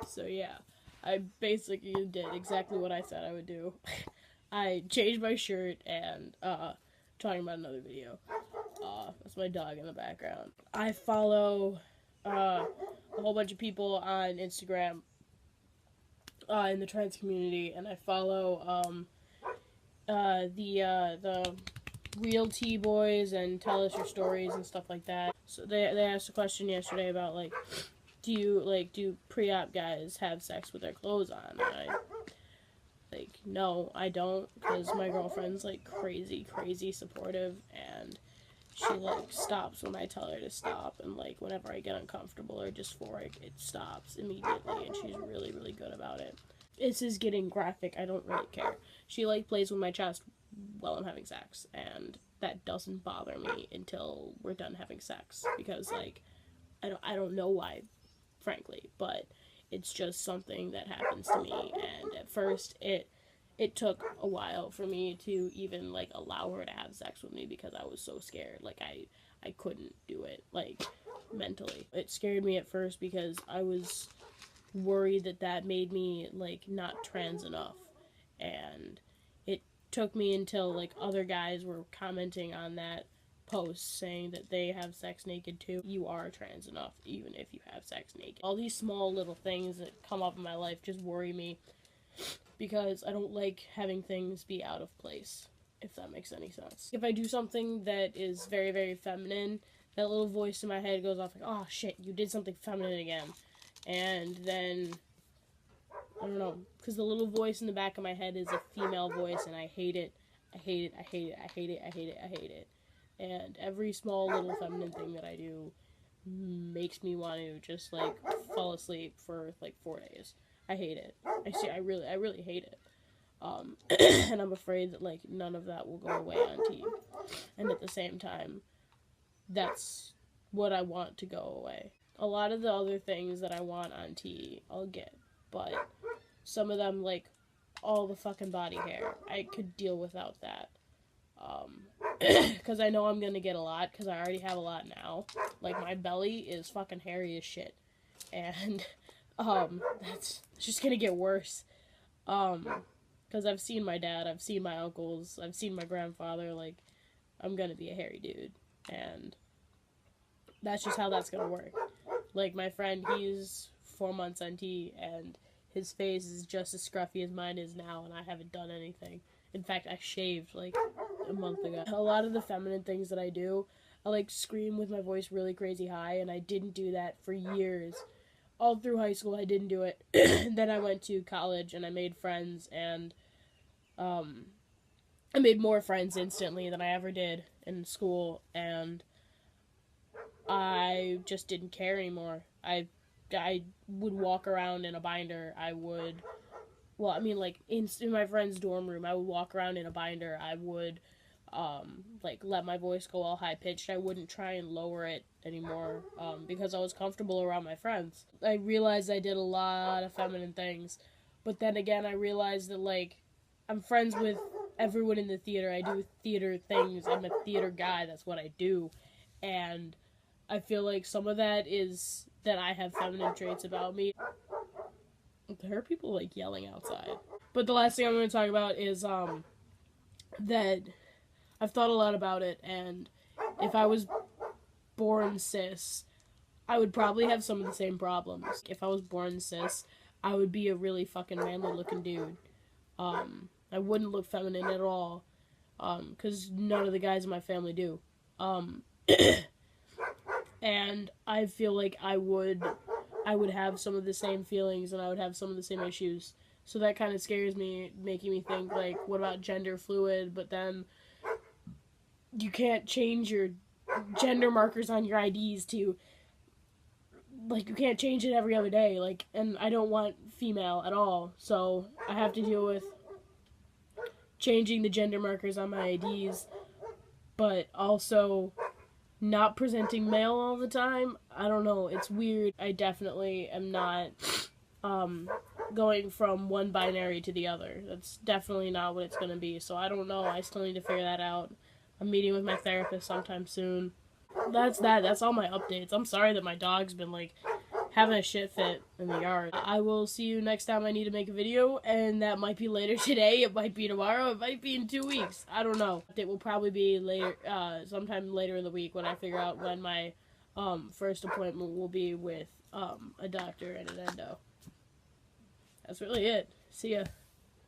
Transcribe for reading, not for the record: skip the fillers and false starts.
So yeah, I basically did exactly what I said I would do. I changed my shirt and talking about another video. That's my dog in the background. I follow a whole bunch of people on Instagram in the trans community, and I follow the Real Tea Boys and Tell Us Your Stories and stuff like that. So they asked a question yesterday about like, do pre-op guys have sex with their clothes on? And I no, I don't, because my girlfriend's like crazy supportive, and she like stops when I tell her to stop, and like whenever I get uncomfortable or dysphoric, it stops immediately, and she's really good about it. This is getting graphic. I don't really care. She like plays with my chest while I'm having sex, and that doesn't bother me until we're done having sex, because like I don't know why, frankly, but it's just something that happens to me. And at first it took a while for me to even like allow her to have sex with me, because I was so scared. Like I couldn't do it, like, mentally. It scared me at first because I was worried that made me like not trans enough, and it took me until like other guys were commenting on that post saying that they have sex naked too. You are trans enough even if you have sex naked. All these small little things that come up in my life just worry me, because I don't like having things be out of place, if that makes any sense. If I do something that is very feminine, that little voice in my head goes off like, oh shit, you did something feminine again. And then, I don't know, because the little voice in the back of my head is a female voice, and I hate it. I hate it. And every small little feminine thing that I do makes me want to just like fall asleep for like 4 days. I hate it. I really hate it. And I'm afraid that like none of that will go away on T. And at the same time, that's what I want to go away. A lot of the other things that I want on T, I'll get, but some of them, like all the fucking body hair, I could deal without that. Because I know I'm gonna get a lot, because I already have a lot now. Like, my belly is fucking hairy as shit. And, that's just gonna get worse. Because I've seen my dad, I've seen my uncles, I've seen my grandfather, like, I'm gonna be a hairy dude. And that's just how that's gonna work. Like, my friend, he's 4 months on T, and his face is just as scruffy as mine is now, and I haven't done anything. In fact, I shaved, like, a month ago. A lot of the feminine things that I do, I, like, scream with my voice really crazy high, and I didn't do that for years. All through high school, I didn't do it. Then I went to college, and I made friends, and, I made more friends instantly than I ever did in school, and I just didn't care anymore. I would walk around in a binder. I would, well, I mean, like, in my friend's dorm room, I would walk around in a binder. I would, like, let my voice go all high-pitched. I wouldn't try and lower it anymore, because I was comfortable around my friends. I realized I did a lot of feminine things, but then again, I realized that, like, I'm friends with everyone in the theater. I do theater things. I'm a theater guy. That's what I do. And I feel like some of that is that I have feminine traits about me. There are people, like, yelling outside. But the last thing I'm going to talk about is, that I've thought a lot about it, and if I was born cis, I would probably have some of the same problems. If I was born cis, I would be a really fucking manly-looking dude. I wouldn't look feminine at all, because none of the guys in my family do. And I feel like I would have some of the same feelings, and I would have some of the same issues. So that kind of scares me, making me think, like, what about gender fluid? But then you can't change your gender markers on your IDs to, like, you can't change it every other day. Like, and I don't want female at all. So I have to deal with changing the gender markers on my IDs, but also not presenting male all the time. I don't know, it's weird. I definitely am not going from one binary to the other. That's definitely not what it's going to be. So I don't know, I still need to figure that out. I'm meeting with my therapist sometime soon. That's all my updates. I'm sorry that my dog's been, like, having a shit fit in the yard. I will see you next time I need to make a video, and that might be later today, it might be tomorrow, it might be in 2 weeks. I don't know. It will probably be later, sometime later in the week when I figure out when my first appointment will be with a doctor and an endo. That's really it. See ya.